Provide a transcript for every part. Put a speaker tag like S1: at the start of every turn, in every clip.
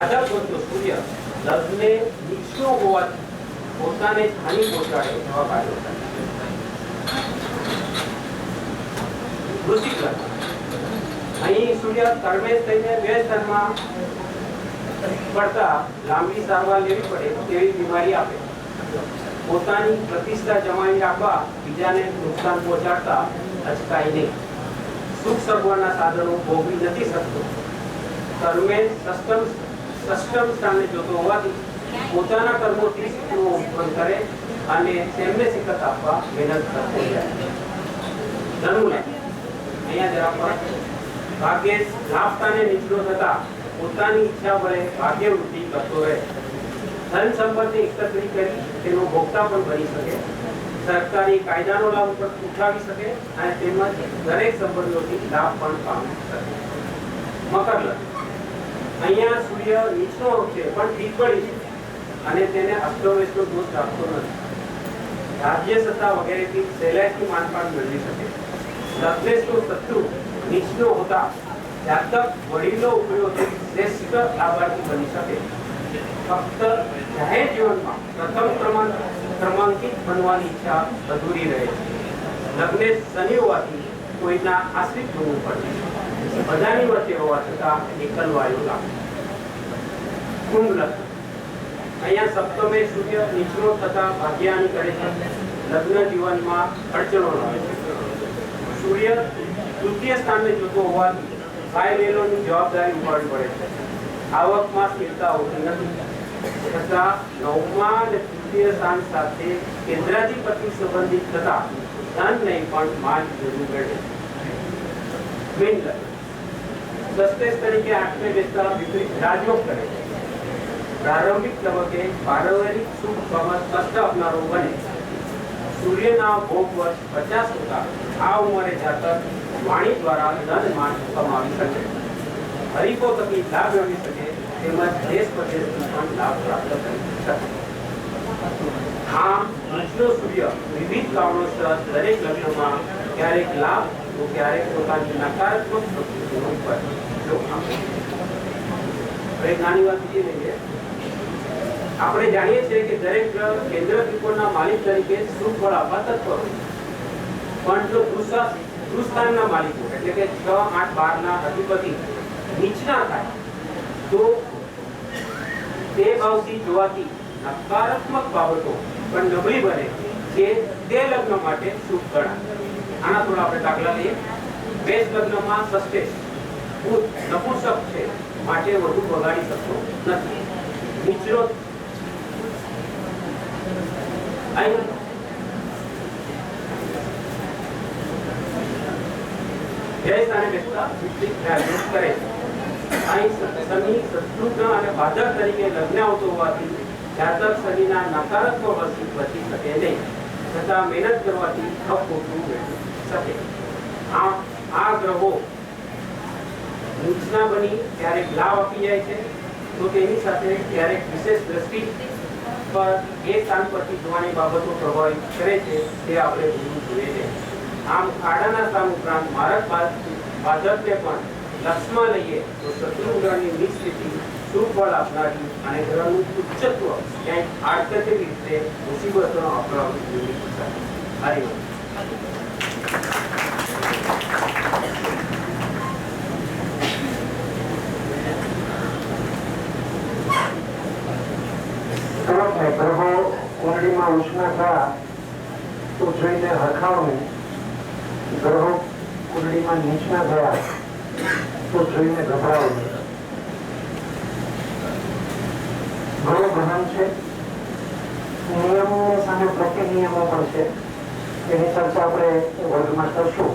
S1: સૂર્ય લગ્ને નીચલો હોવાથી પોતાને હાનિ પહોંચાડે એવા કાર્યો કરે. વૃશ્ચિક લગ્ન. અહીં સૂર્ય તરમેશ થઈને વ્યય સ્થાનમાં પડતા લાંબી સારવાર લેવી પડે તેવી બીમારી આપે. પોતાની પ્રતિષ્ઠા જમાવી રાખવા બીજાને નુકસાન પહોંચાડતા અચકાય નહીં. સુખ સગવડના સાધનો ભોગવી નથી શકતો. તરમેશ સષ્ટમ સ્થાને જોતો હોવાથી પોતાના કર્મોથી સુખનું ઉત્પન્ન કરે અને તેમને શિખત આપવા મહેનત કરતો જાય. ધનુ લગ્ન. અહીંયા જરા પર ભાગ્યે લાભ સ્થાને નીચલો થતા પોતાની ઈચ્છા વડે ભાગ્યવૃત્તિ કરતો રહે. ધન સંપત્તિ એકત્રિત કરી તેનો ભોગતા પણ બની શકે. સરકારી કાયદાનો લાભ ઉઠાવી શકે અને તેમજ દરેક સંબંધોથી લાભ પણ પામી શકે. મકર લગ્ન. અહીંયા સૂર્ય નીચનો છે પણ ઠીક પડી છે અને તેને અસ્તવ્યસ્તનો દોષ રાખતો નથી. રાજ્ય સત્તા વગેરેથી સહેલાઈથી માનપાન મેળવી શકે. લગ્નેશનો શત્રુ નીચનો હોતા જાતક વડીલો ઉપયોગથી શ્રેષ્ઠ લાભાર્થી બની શકે. ફક્ત જાહેર જીવનમાં પ્રથમ ક્રમાંકિત બનવાની ઈચ્છા અધૂરી રહે છે. લગ્નેશ શનિ હોવાથી કોઈના આશ્રિત બનવું પડે. બધાની વચ્ચે હોવા છતાં એકલવાયો લાગે. કુંભ લગ્ન. અહીંયા સપ્તમે સૂર્ય નીચલો થતા ભાગ્યહાનિ કરે છે. લગ્ન જીવનમાં અડચણો લાવે છે. સૂર્ય તૃતીય સ્થાને જોતો હોવાથી ભાઈ બહેનોની જવાબદારી ઉપાડવી પડે છે. આવકમાં સ્થિરતા હોતી નથી. છતાં નવમા અને તૃતીય સ્થાન સાથે કેન્દ્રાધિપતિ સંબંધિત થતા ધન નહીં પણ માન જરૂર મળે. મીન લગ્ન. દસ્તેશ તરીકે આઠમે બેસતા વિપરીત રાજયોગ કરે છે. પ્રારંભિક તબક્કે પારિવારિક સુખ બાબત કષ્ટ આપનારો બને. સૂર્યના ભોગ વર્ષ 50 હોતા આ ઉંમરે જાતક વાણી દ્વારા ધન માન કમાવી શકે. હરીફો થકી લાભ મેળવી શકે તેમજ દેશ પ્રદેશથી પણ લાભ પ્રાપ્ત કરી શકે. આમ નીચલો સૂર્ય વિવિધ કારણોસર દરેક લગ્નમાં ક્યારેક લાભ તો ક્યારેક પોતાની નકારાત્મક પ્રવૃત્તિનો ઉપર એક નાની વાત એ લઈએ. આપણે જાણીએ છીએ કે દરેક ગ્રહ કેન્દ્ર ત્રિકોણના માલિક તરીકે શુભ ફળ આપવા તત્પર હોય. પણ જો દુસ્થાનના માલિકો એટલે કે 6, 8, 12 ના અધિપતિ નીચના થાય તો તે ભાવથી જોવાથી નકારાત્મક બાબતો પણ નબળી બને જે તે લગ્ન માટે શુભ ગણાય. આના થોડા આપણે દાખલા લઈએ. મેષ લગ્નમાં સસ્ટેશ બુધ નપુંસક છે માટે વધુ બગાડી શકતો નથી. નીચલો જય સ્થાને બેસતા વિપરીત રાજયોગ કરે છે. અહીં શનિ શત્રુઘ્ન અને બાધક તરીકે લગ્ન આવતો હોવાથી જાતક શનિના નકારાત્મક વસ્તુ બચી શકે નહીં. છતાં મહેનત કરવાથી ખોટું મેળવી શકે. આ ગ્રહો નીચના બની ક્યારેક લાભ આપી જાય છે તો તેની સાથે ક્યારેક વિશેષ દ્રષ્ટિ પર એ સ્થાન પરથી જોવાની બાબતો પ્રભાવિત કરે છે તે આપણે ભૂલવું જોઈએ નહીં. આમ ખાડાના સ્થાન ઉપરાંત મારક બાધકને પણ લક્ષમાં લઈએ તો શત્રુગ્રહની નીચ સ્થિતિ શુભ ફળ આપનારી અને ગ્રહનું ઉચ્ચત્વ ક્યાંક આડકતરી રીતે મુસીબતોનો અપરાધ જોઈ શકાય. હરિ
S2: ગ્રહો કુંડળીમાં ઉષ્ણા થયા તો જોઈને હરખાવવું. ગ્રહો કુંડળીમાં નીચના થયા તો જોઈને ગભરાવું. ગ્રહો ગહન છે. નિયમોની સામે પ્રતિનિયમો પણ છે. એની ચર્ચા આપણે વર્ગમાં કરશું.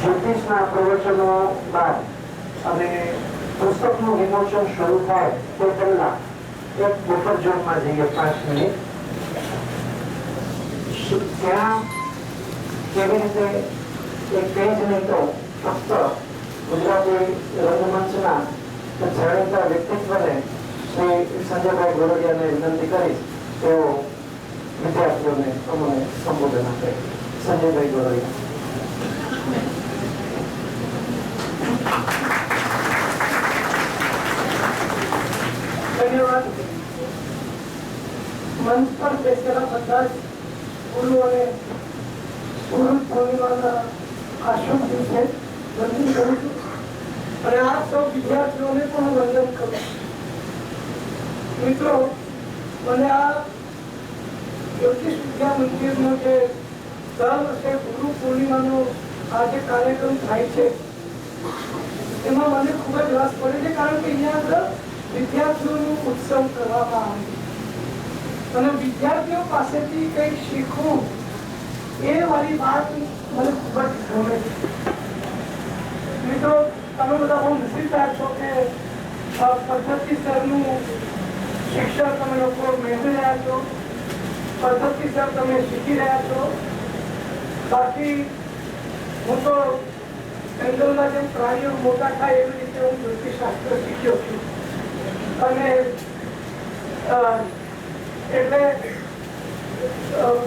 S2: જ્યોતિષના પ્રવચનો બાદ અને પુસ્તકનું વિમોચન શરૂ થાય તે પહેલા એક બફર ઝોનમાં જઈએ 5 મિનિટ. ત્યાં કેવી રીતે એક પેજ નહીં તો ફક્ત ગુજરાતી રંગમંચના જાણીતા વ્યક્તિત્વને શ્રી સંજયભાઈ ગોરડિયાને વિનંતી કરીશ તેઓ વિદ્યાર્થીઓને અમને સંબોધન આપે. સંજયભાઈ ગોરડિયા.
S3: ધન્યવાદ. મંચ પર બેસેલા બધા જ ગુરુ અને ગુરુ પૂર્ણિમાના આશ્રમ દિવસે વંદન કરું છું અને આ સૌ વિદ્યાર્થીઓને પણ વંદન કરું છું. મિત્રો, મને આ જ્યોતિષ વિદ્યા મંદિરનો જે દર વર્ષે ગુરુ પૂર્ણિમાનો આ જે કાર્યક્રમ થાય છે એમાં મને ખૂબ જ રસ પડે છે, કારણ કે અહીંયા આગળ વિદ્યાર્થીઓનું ઉત્સવ કરવામાં આવે છે અને વિદ્યાર્થીઓ પાસેથી કંઈક શીખવું એ વાળી વાત મને ખૂબ જ ગમે છે. મિત્રો, તમે બધા બહુ નસીબદાર છો કે પદ્ધતિસરનું શિક્ષણ તમે લોકો મેળવી રહ્યા છો, પદ્ધતિસર તમે શીખી રહ્યા છો. બાકી હું તો જંગલમાં જેમ પ્રાણીઓ મોટા થાય એવી રીતે હું જ્યોતિષશાસ્ત્ર શીખ્યો છું અને એટલે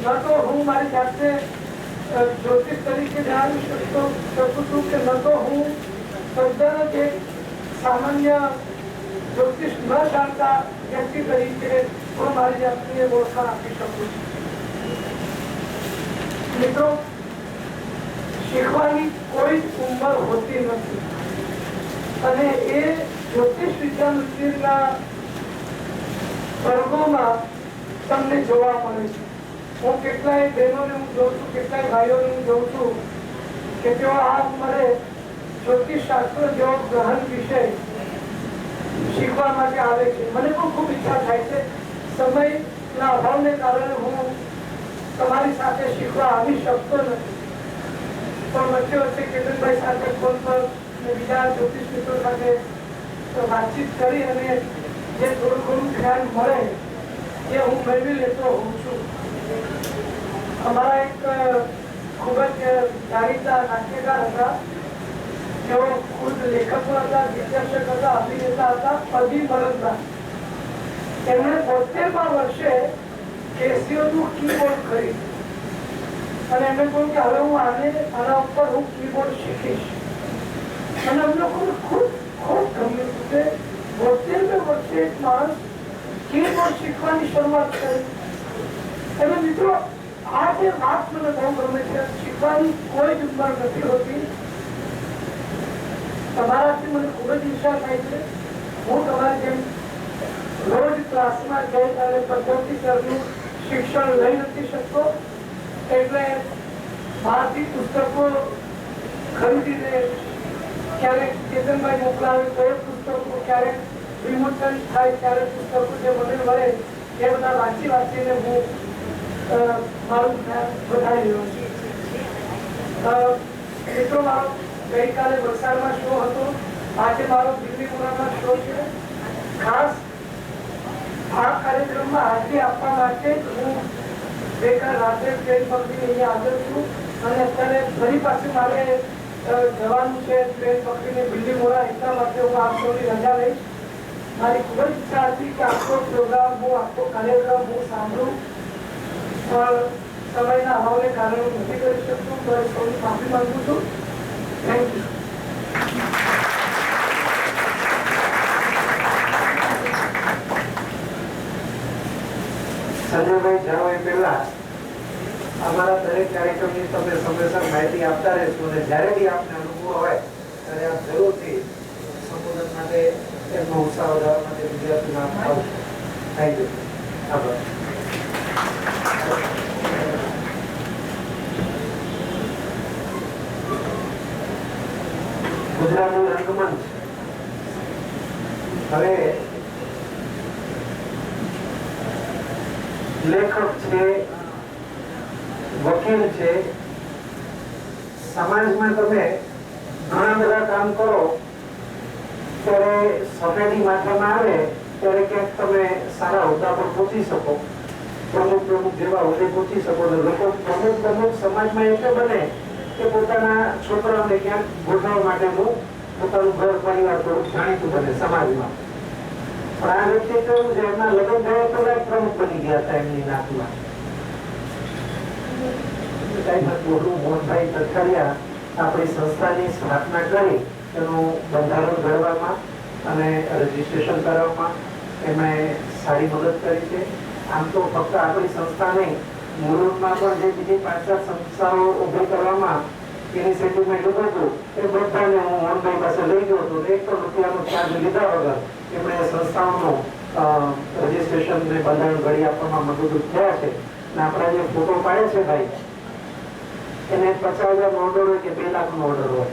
S3: ન તો હું મારી જાતને જ્યોતિષ તરીકે જણાવી શકું છું કે ન તો હું તદ્દન જ એક સામાન્ય જ્યોતિષ ન જાણતા વ્યક્તિ તરીકે હું મારી જાતને ઓળખાણ આપી શકું છું. મિત્રો, શીખવાની કોઈ જ ઉંમર હોતી નથી અને એ જ્યોતિષ વિદ્યા મંદિરના વર્ગોમાં તમને જોવા મળે છે. હું કેટલાય બહેનોને હું જોઉં છું, કેટલાય ભાઈઓને હું જોઉં છું કે તેઓ આ ઉંમરે જ્યોતિષ શાસ્ત્ર જેવો ગહન વિષય શીખવા માટે આવે છે. મને પણ ખૂબ ઈચ્છા થાય છે. સમયના અભાવને કારણે હું તમારી સાથે શીખવા આવી શકતો નથી, પણ વચ્ચે વચ્ચે કેતનભાઈ સાથે ફોન પર બીજા જ્યોતિષ મિત્રો સાથે વાતચીત કરી અને જે થોડું ઘણું જ્ઞાન મળે એ હું મેળવી લેતો હોઉં છું. અમારા એક ખૂબ જ જાણીતા નાટ્યકાર હતા, જેઓ ખુદ લેખકો હતા, દિગ્દર્શક હતા, અભિનેતા હતા, પ્રદીપ મલકદાર. તેમણે 72મા વર્ષે કેસીઓનું કીબોર્ડ ખરીદ્યું અને એમને કહ્યું કે હવે હું આના ઉપર હું કીબોર્ડ શીખીશ. અને અમને લોકોને ખૂબ ગમ્યું કે 72મે વર્ષે એક માણસ કીબોર્ડ શીખવાની શરૂઆત કરી. એટલે મિત્રો, આ જે વાત મને બહુ ગમે છે, શીખવાની કોઈ જ ઉંમર નથી હોતી. તમારાથી મને ખૂબ જ ઈચ્છા થાય છે. હું તમારી જેમ રોજ ક્લાસમાં જઈ અને પદ્ધતિસરનું શિક્ષણ લઈ નથી શકતો, એટલે બહારથી પુસ્તકો ખરીદીને ક્યારેક કેતનભાઈ મોકલાવે તો એ પુસ્તકો, ક્યારેક વિમોચન થાય ત્યારે પુસ્તકો જે મને મળે એ બધા વાંચીને હું મારું જ્ઞાન વધારી રહ્યો છું. મિત્રો, મારો ગઈકાલે વલસાડમાં શો હતો, આજે મારો દિલ્હીમાં શો છે. ખાસ આ કાર્યક્રમમાં હાજરી આપવા માટે હું ગઈકાલે રાત્રે ટ્રેન પકડીને અહીંયા હાજર છું અને અત્યારે ફરી પાછું મારે જવાનું છે ટ્રેન પકડીને બિલ્ડીમોરા. એટલા માટે હું આપ સૌની રજા લઈશ. મારી ખૂબ જ ઈચ્છા હતી કે આખો પ્રોગ્રામ આખો કાર્યક્રમ હું સાંભળું, પણ સમયના અભાવને કારણે હું નથી કરી શકતું, તો સૌની માફી માંગુ છું. Thank you.
S2: સંજયભાઈ જાઓ એ પહેલા અમારા દરેક કાર્યક્રમની તમે સમયસર માહિતી આપતા રહેશો અને જ્યારે બી આપને અનુભવ હોય ત્યારે આપ જરૂરથી સંબોધન માટે એમનો ઉત્સાહ વધારવા માટે વિદ્યાર્થીઓને આપ આવશો. Thank you. આભાર. ગુજરાતનું રંગમંચ હવે લેખક છે, વકીલ છે, સમાજમાં તમે ઘણા બધા કામ કરો ત્યારે સફેદી માથામાં આવે ત્યારે ક્યાંક તમે સારા હોદ્દા પર પહોંચી શકો, પ્રમુખ જેવા હોદ્દે પહોંચી શકો. તો લોકો પ્રમુખ સમાજમાં એટલે બને કે પોતાના છોકરાઓને ક્યાંક ગોઠવવા માટેનું પોતાનું ઘર પરિવાર થોડું જાણીતું બને સમાજમાં. પણ આ વ્યક્તિ કેવું છે, એમના લગ્ન થયા પહેલા પ્રમુખ બની ગયા હતા એમની નાતમાં. મોહનભાઈ તરખાડિયા આપણી સંસ્થાની સ્થાપના કરી એનું બંધારણ ઘડવામાં અને રજીસ્ટ્રેશન કરાવવામાં એમણે સારી મદદ કરી છે. આમ તો ફક્ત આપણી સંસ્થા નહીં, મુલુંડમાં પણ જે બીજી 5-7 સંસ્થાઓ ઊભી કરવામાં ઇનિશિયેટિવ મેં લીધું હતું એ બધાને હું મોહનભાઈ પાસે લઈ ગયો હતો. 1 પણ રૂપિયાનો ચાર્જ લીધા વગર એમણે સંસ્થાઓનું રજીસ્ટ્રેશન ને બંધારણ ઘડી આપવામાં મદદરૂપ થયા છે. અને આપણા જે ફોટો પાડે છે ભાઈ, એને 50,000 નો ઓર્ડર હોય કે 2 લાખ નો ઓર્ડર હોય,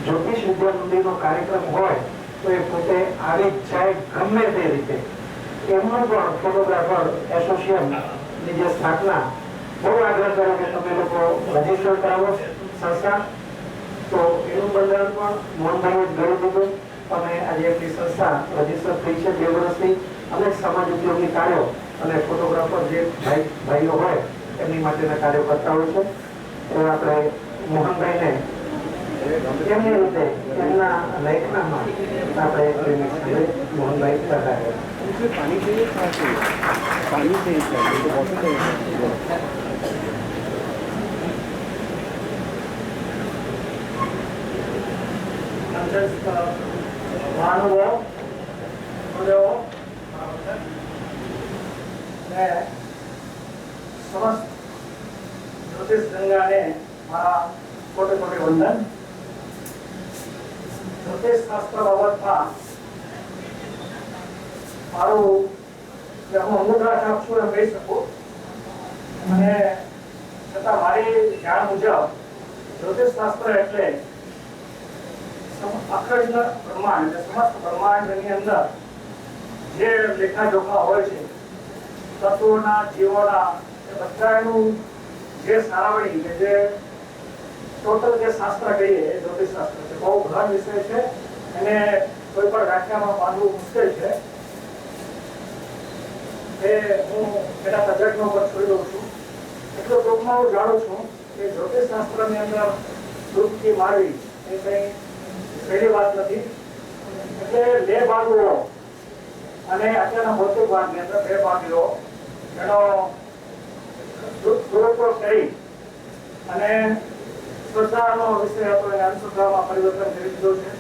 S2: જ્યોતિષ વિદ્યા મંદિરનો કાર્યક્રમ હોય તો એ પોતે આવી જ જાય ગમે તે રીતે. એમનું પણ ફોટોગ્રાફર એસોસિએશનની જે સ્થાપના બહુ આગ્રહ કર્યો કે તમે લોકો રજીસ્ટર કરાવો સંસ્થા, તો એનું બંધારણ પણ મોહનભાઈએ જ કરી દીધું અને આજે એમની સંસ્થા રજીસ્ટર થઈ છે 2 વર્ષથી. અનેક સમાજ ઉપયોગી કાર્યો અને ફોટોગ્રાફર જે ભાઈઓ હોય એમની માટેના કાર્યો કરતા હોય છે. એ આપણે મોહનભાઈને એમની રીતે એમના લેખનામાં આપણે મોહનભાઈ કરતા
S4: पानी चाहिए पानी चाहिए तो बॉटल चाहिए
S3: समस्त ज्योतिष गंगा ने मारा कोटे कोटे वंदन। ज्योतिष शास्त्र बाबत मारू હું અંગૂઠા છાપ છું એમ કહી શકું. અને છતાં મારી જાણ મુજબ જ્યોતિષ શાસ્ત્ર એટલે અખંડ બ્રહ્માંડ, સમસ્ત બ્રહ્માંડની અંદર જે લેખાજોખા હોય છે તત્વોના, જીવોના, એ બધાનું જે સારાવણી કે જે ટોટલ જે શાસ્ત્ર કહીએ એ જ્યોતિષ શાસ્ત્ર છે. બહુ ગહન વિષય છે, એને કોઈ પણ વ્યાખ્યામાં બાંધવું મુશ્કેલ છે. એ હું એના તજજ્ઞો પર છોડી દઉં છું. એટલો ટૂંકમાં હું જાણું છું કે જ્યોતિષ શાસ્ત્રની અંદર ડૂબકી મારવી એ કંઈ સહેલી વાત નથી. એટલે 2 બાજુઓ અને અત્યારના ભૌતિક ભાગની અંદર 2 બાજુઓ એનો દુરુપયોગ કરી અને શ્રદ્ધાનો વિષય હતો એને અંધશ્રદ્ધામાં પરિવર્તન કરી દીધું છે.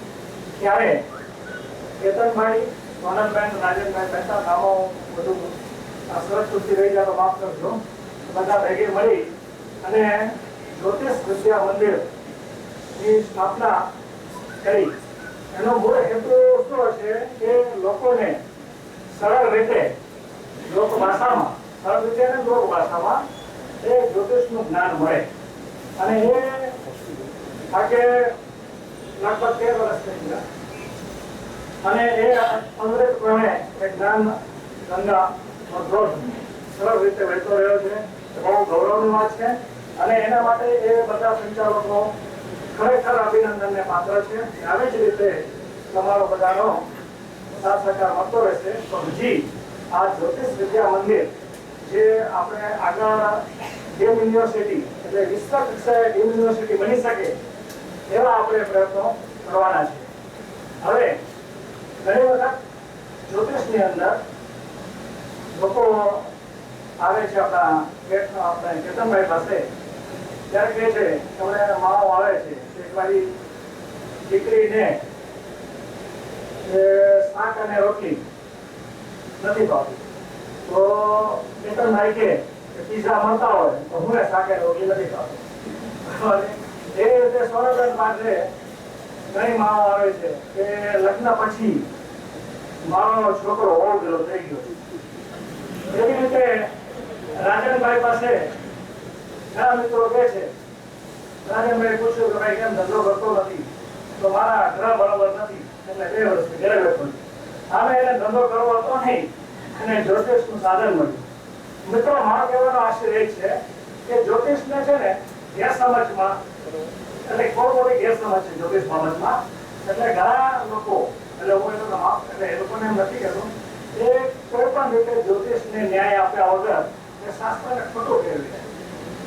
S3: ત્યારે કેતનભાઈ, સોનલબેન, રાજનભાઈ મહેતા નામો બધું સરસ સુધી રહી જાય તો માફ કરજો, બધા ભેગી મળી અને જ્યોતિષ વિદ્યા મંદિર ની સ્થાપના કરી. એનો મૂળ હેતુ શું છે કે લોકોને સરળ રીતે લોક ભાષામાં, સરળ રીતે અને લોક ભાષામાં એ જ્યોતિષનું જ્ઞાન મળે. અને એ આજે લગભગ 13 વર્ષ થઈ ગયા અને એ અંગ્રેજ પ્રમાણે એ જ્ઞાન ગંગા સરળ રીતે વહેતો રહ્યો છે. બહુ ગૌરવની વાત છે અને એના માટે એ બધા સંચાલકો ખરેખર અભિનંદનને પાત્ર છે. આવી જ રીતે તમારો બધાનો સાથ સહકાર મળતો રહેશે. તો હજી આ જ્યોતિષ વિદ્યા મંદિર જે આપણે આગળ ડીમ યુનિવર્સિટી એટલે વિશ્વ કક્ષાએ ડીમ યુનિવર્સિટી બની શકે એવા આપણે પ્રયત્નો કરવાના છે. હવે ઘણી વખત જ્યોતિષની અંદર લોકો આવે છે આપણા કેતનભાઈ પાસે, ત્યારે કહે છે કે મને માવો આવે છે એક મારી દીકરીને શાક અને રોટલી નથી ભાવતી. તો કેતનભાઈ કે પીઝા મળતા હોય તો હું શાક અને રોટલી નથી ખાતો. એ રીતે સોનલબેન પાસે ઘણી માવો આવે છે કે લગ્ન પછી મારો છોકરો ઓગળો થઈ ગયો. એવી રીતે રાજનભાઈ પાસે ઘણા મિત્રો કહે છે, રાજનભાઈ પૂછ્યું કે ભાઈ કેમ ધંધો કરતો નથી? તો મારા ગ્રહ બરોબર નથી એટલે 2 વર્ષથી ઘરે બેઠો. આમે એને ધંધો કરવો હતો નહીં અને જ્યોતિષનું સાધન મળ્યું. મિત્રો, મારો કહેવાનો આશય એ છે કે જ્યોતિષને છે ને ગેરસમજમાં, એટલે બહુ મોટી ગેરસમજ છે જ્યોતિષ બાબતમાં. એટલે ઘણા લોકો, એટલે હું એટલે એ લોકોને એમ નથી કહેતો એ કોઈ પણ રીતે જ્યોતિષને ન્યાય આપ્યા વગર એ શાસ્ત્રને ખોટું ફેરવે.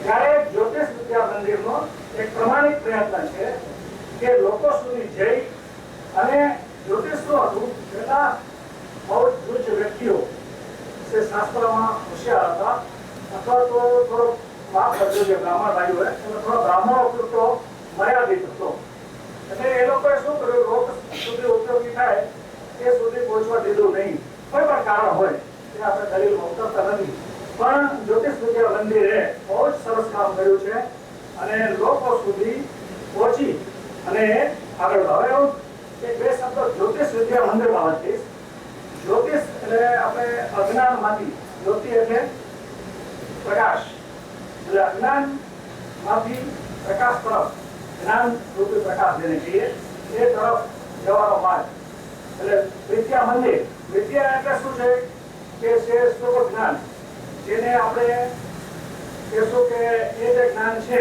S3: ત્યારે જ્યોતિષ વિદ્યા મંદિરનો એક પ્રમાણિક પ્રયત્ન છે કે લોકો સુધી જઈ અને જ્યોતિષ શું હતું, પેલા બહુ ઉચ્ચ વ્યક્તિઓ જે શાસ્ત્રમાં હોશિયાર હતા અથવા તો થોડો માફ કરજો જે બ્રાહ્મણ ભાઈઓ હોય એનો થોડો બ્રાહ્મણો પૂરતો મર્યાદિત હતો. એટલે એ લોકોએ શું કર્યું, લોક સુધી ઉપયોગી થાય એ સુધી પહોંચવા દીધું નહીં.
S2: કોઈ પણ કારણ હોય એ આપણે દલીલ ઉતરતા નથી, પણ જ્યોતિષ વિદ્યા મંદિરે બહુ જ સરસ કામ કર્યું છે અને લોકો સુધી પહોંચી અને આગળ હવે હું એક બે શબ્દો જ્યોતિષ વિદ્યા મંદિરમાં વાંચીશ. જ્યોતિષ એટલે આપણે અજ્ઞાનમાંથી, જ્યોતિ એટલે પ્રકાશ, એટલે અજ્ઞાનમાંથી પ્રકાશ તરફ, જ્ઞાન રૂપી પ્રકાશ જેને કહીએ એ તરફ જવાનો માર્ગ એટલે વિદ્યા મંદિર. વિદ્યા એટલે શું છે કે છે સ્વરૂપ જ્ઞાન, જેને આપણે કહેશું કે એ જે જ્ઞાન છે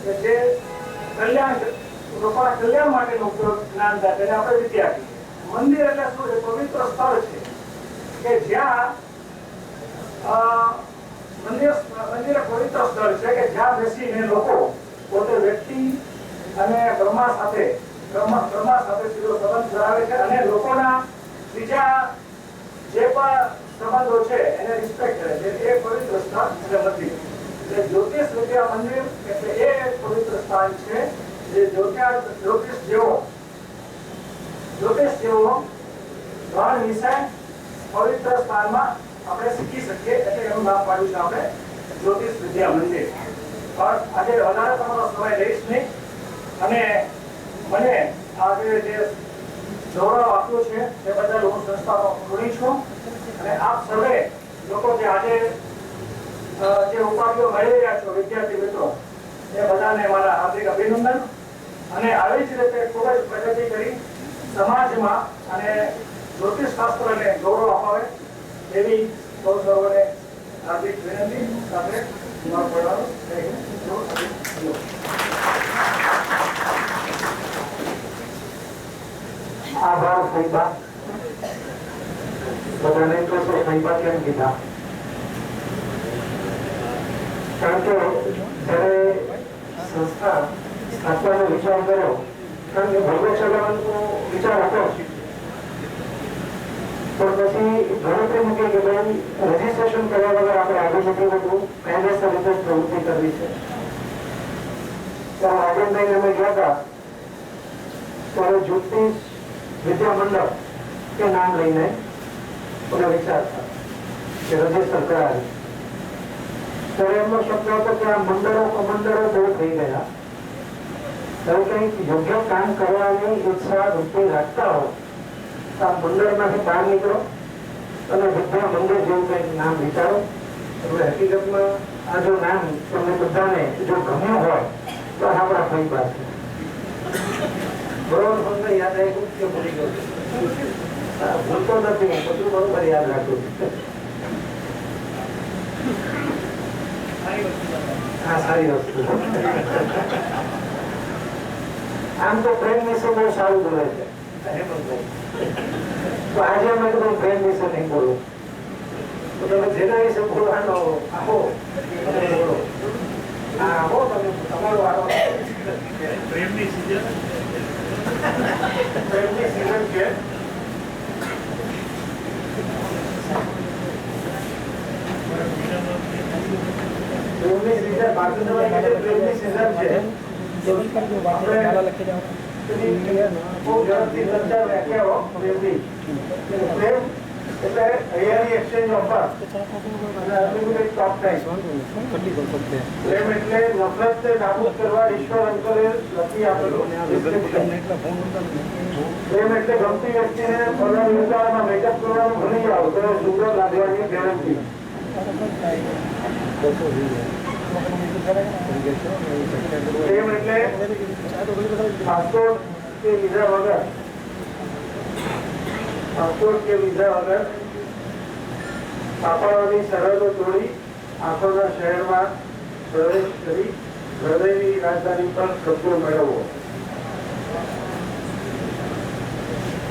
S2: કે જે કલ્યાણ લોકોના કલ્યાણ માટેનો ઉપયોગ જ્ઞાન થાય તેને આપણે વિદ્યા કહીએ. મંદિર એટલે શું છે? પવિત્ર સ્થળ છે કે જ્યાં મંદિર એક પવિત્ર સ્થળ છે કે જ્યાં બેસીને લોકો પોતે વ્યક્તિ અને બ્રહ્મા સાથે સીધો સંબંધ ધરાવે છે અને લોકોના બીજા જે પણ સંબંધો છે એને રિસ્પેક્ટ કરે છે. એ પવિત્ર સ્થાન એટલે મંદિર. એટલે જ્યોતિષ વિદ્યા મંદિર એટલે એ એક પવિત્ર સ્થાન છે જે જ્યોતિષ જેવો ત્રણ વિષય પવિત્ર સ્થાનમાં આપણે શીખી શકીએ એટલે એનું નામ પાડ્યું છે આપણે જ્યોતિષ વિદ્યા મંદિર. પણ આજે વધારે તમારો સમય લઈશ નહીં અને મને આજે જે ગૌરવ આપ્યું છે એ બદલ હું સંસ્થાનો ઋણી છું અને આપ સર્વે લોકો જે આજે જે ઉપાધિઓ મળી રહ્યા છો વિદ્યાર્થી મિત્રો એ બધાને મારા હાર્દિક અભિનંદન અને આવી જ રીતે ખૂબ જ પ્રગતિ કરી સમાજમાં અને જ્યોતિષ શાસ્ત્રને ગૌરવ અપાવે એવી સૌ સર્વને હાર્દિક વિનંતી સાથે
S5: આભાર સાહેબા. બધાને તો સાહેબા કેમ કીધા? કારણ કે જયારે સંસ્થા સ્થાપવાનો વિચાર કર્યો, કારણ કે ભગવત ચલાવવાનો વિચાર હતો પણ પછી ગણતરી મૂકી કે ભાઈ રજીસ્ટ્રેશન કર્યા વગર આપણે આગળ નથી વધવું, કાયદેસર રીતે પ્રવૃત્તિ કરવી છે. ત્યારે રાજનભાઈને અમે ગયા હતા ત્યારે જ્યોતિષ વિદ્યા મંડળ કે નામ લઈને મને વિચાર કે રજીસ્ટર કરાવી. ત્યારે એમનો શબ્દ હતો કે આ મંડળો કમંડળો બહુ થઈ ગયા, તમે કંઈક યોગ્ય કામ કરવાની ઈચ્છા વૃત્તિ રાખતા હો તો આ મંડળમાંથી બહાર નીકળો અને વિદ્યા મંદિર જેવું કંઈક નામ વિચારો. એટલે હકીકતમાં આ જો નામ તમને બધાને જો ગમ્યું હોય તો આપણા ફરીવાર છે. બરોબર ફક્ત યાદ આવ્યું કે ભૂલી ગયું? ભૂલતો નથી, બધું બરોબર યાદ રાખું. હા, સારી વસ્તુ. આમ તો પ્રેમ વિશે બહુ સારું બોલે છે, તો આજે અમે તો પ્રેમ વિશે નહીં બોલું, તો તમે જેના વિશે બોલવાનો આવો તમે બોલો. હા, આવો તમે તમારો આવો. પ્રેમની સીઝન છે. પ્રેમની સીઝન પ્રેમની સીઝન છે. બહુ ઝડપથી ચર્ચા વ્યાખ્યાઓ પ્રેમની. પ્રેમ એટલે હૈયાની એક્સચેન્જ ઓફર અને ટોપ ટાઈમ. પ્રેમ એટલે નફરતને નાબૂદ કરવા ઈશ્વર અંકલે લખી આપેલું. પ્રેમ એટલે ગમતી વ્યક્તિને ફરવા વિસ્તારમાં મેકઅપ કરવાનું ભૂલી જાઓ તો સુંદર લાગવાની ગેરંટી. પ્રેમ એટલે પાસપોર્ટ કે વિઝા વગર પાપાઓની સરહદો તોડી આંખોના શહેરમાં પ્રવેશ કરી હૃદયની રાજધાની પર કબજો મેળવવો.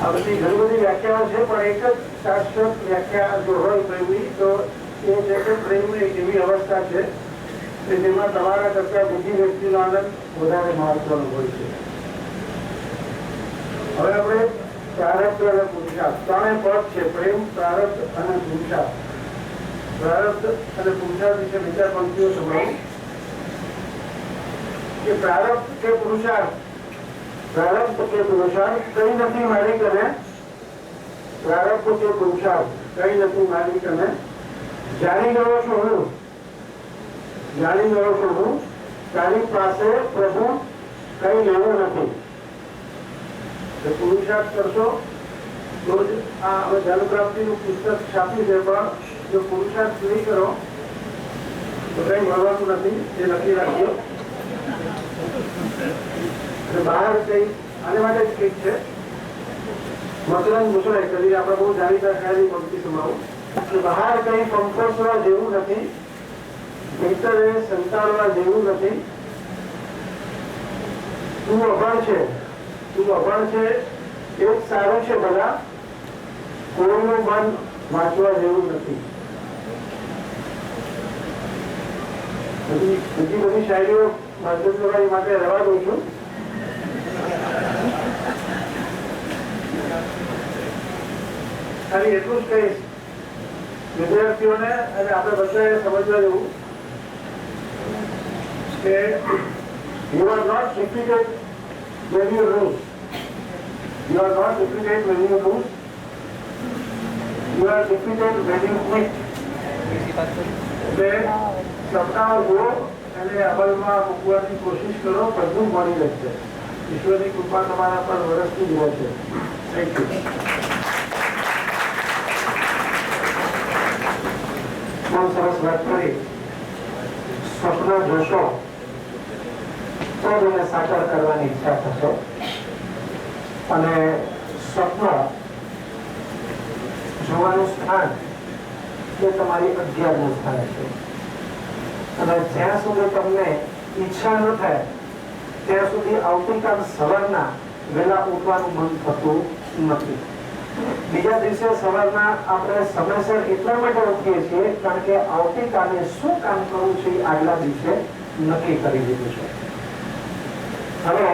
S5: આ બધી ઘણી બધી વ્યાખ્યાઓ છે, પણ એક જ શાશ્વત વ્યાખ્યા જો હોય પ્રેમની તો એ છે કે પ્રેમ એક એવી અવસ્થા છે કે જેમાં તમારા કરતા બીજી વ્યક્તિનો આનંદ વધારે મહત્વનો હોય છે. હવે આપણે પ્રારબ્ધ અને પુરુષાર્થ ત્રણે પદ છે. પ્રેમ, પ્રારબ્ધ અને પુરુષાર્થ. પ્રારબ્ધ અને પુરુષાર્થ વિશે વિચાર પંક્તિઓ સંભળાવું કે પ્રારબ્ધ કે પુરુષાર્થ કઈ નથી મારી કરે
S2: પ્રારબ્ધ કે પુરુષાર્થ કઈ નથી માલિક, અને જાણી ગયો છું હું, જાણી ગયો છું હું, તારી પાસે પ્રભુ કઈ લેવું નથી. પુરુષાર્થ કરશો તો જ આ ધન પ્રાપ્તિનું પુસ્તક છાપ્યું છે, પણ જો પુરુષાર્થ નહીં કરો તો કઈ મળવાનું નથી, એ લખી રાખજો. બહાર કઈ આને માટે જ કંઈક છે, મકરંદ મુસળાય કરી આપણે બહુ જાણીતા ખ્યાલી પંક્તિ સમાવું. બહાર કઈ કંપોસવા જેવું નથી, ભીતરે સંતાડવા જેવું નથી. તું અભણ છે, તું અભણ છે એ જ સારું છે, બધા કોઈનું મન વાંચવા જેવું નથી. બીજી બધી શાયરીઓ માધ્યમ માટે રવા દઉં છું. ખાલી એટલું જ કહીશ વિદ્યાર્થીઓને, અને આપણે બધાએ સમજવા જેવું કે you are not defeated when you lose. You are not defeated when you lose. You are defeated when you quit. એટલે સપનાઓ જુઓ અને અમલમાં મૂકવાની કોશિશ કરો, બધું મળી રહેશે. ઈશ્વરની કૃપા તમારા પર વરસતી જ રહેશે. Thank you. બહુ સરસ વાત કરી. સ્વપ્ન જોશો તો જ એને સાકાર કરવાની ઈચ્છા થશે, અને સ્વપ્ન જોવાનું સ્થાન એ તમારી 11મું સ્થાન છે. અને જ્યાં સુધી તમને ઈચ્છા ન થાય ત્યાં સુધી આવતીકાલ સવારના વહેલા ઉઠવાનું મન થતું નથી. બીજા દિવસે સવારના આપણે સમયસર એટલા માટે ઉઠીએ છીએ કારણ કે આવતીકાલે શું કામ કરવું છે એ આગલા દિવસે નક્કી કરી દીધું છે. હવે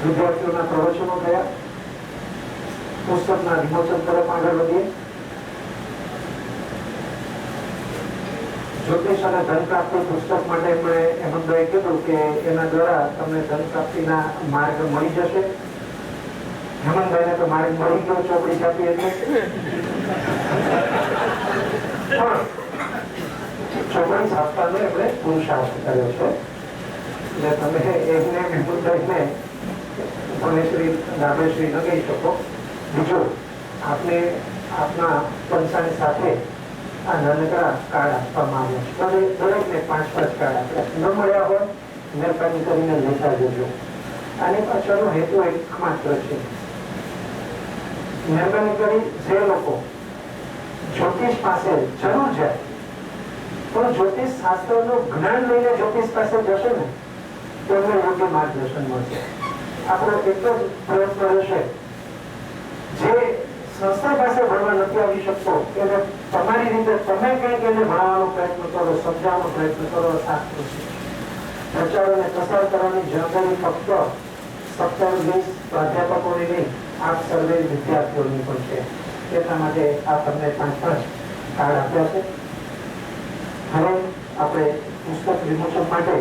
S2: વિદ્યાર્થીઓના પ્રવચનો થયા, પુસ્તકના વિમોચન તરફ આગળ વધીએ. જ્યોતિષ અને ધન પ્રાપ્તિ પુસ્તક માટે એમણે હેમંતભાઈ કીધું કે એના દ્વારા તમને ધન પ્રાપ્તિના માર્ગ મળી જશે. હેમંતભાઈને તો માર્ગ મળી ગયો ચોપડી છાપી એટલે, પણ ચોપડી છાપવાનો એમણે પુરુષાર્થ કર્યો છે. એટલે તમે એમને હેમંતભાઈને ભણેશ્રી રામેશ્રી ન કહી શકો. બીજું, આપને આપના પૈસાની સાથે આ નાનકડા કાર્ડ આપવામાં આવ્યા છે. દરેકને 5-5 કાર્ડ આપ્યા. ન મળ્યા હોય મહેરબાની કરીને લેતા જજો. આની પાછળનો હેતુ એકમાત્ર છે. મહેરબાની કરી જે લોકો જ્યોતિષ પાસે જરૂર જાય પણ જ્યોતિષ શાસ્ત્રનું જ્ઞાન લઈને જ્યોતિષ પાસે જશે ને તો એમને યોગ્ય માર્ગદર્શન મળશે. આપણો એક જ પ્રયત્ન રહેશે, જે સંસ્થા પાસે ભણવા નથી આવી શકતો એને તમારી રીતે તમે કંઈક એને ભણાવવાનો પ્રયત્ન કરો, સમજાવવાનો પ્રયત્ન કરો. શાસ્ત્ર પ્રચાર અને પ્રસાર કરવાની જવાબદારી ફક્ત 17-20 પ્રાધ્યાપકોની નહીં, આપ સર્વે વિદ્યાર્થીઓની પણ છે. એટલા માટે આ તમને 5-5 કાર્ડ આપ્યા છે. હવે આપણે પુસ્તક વિમોચન માટે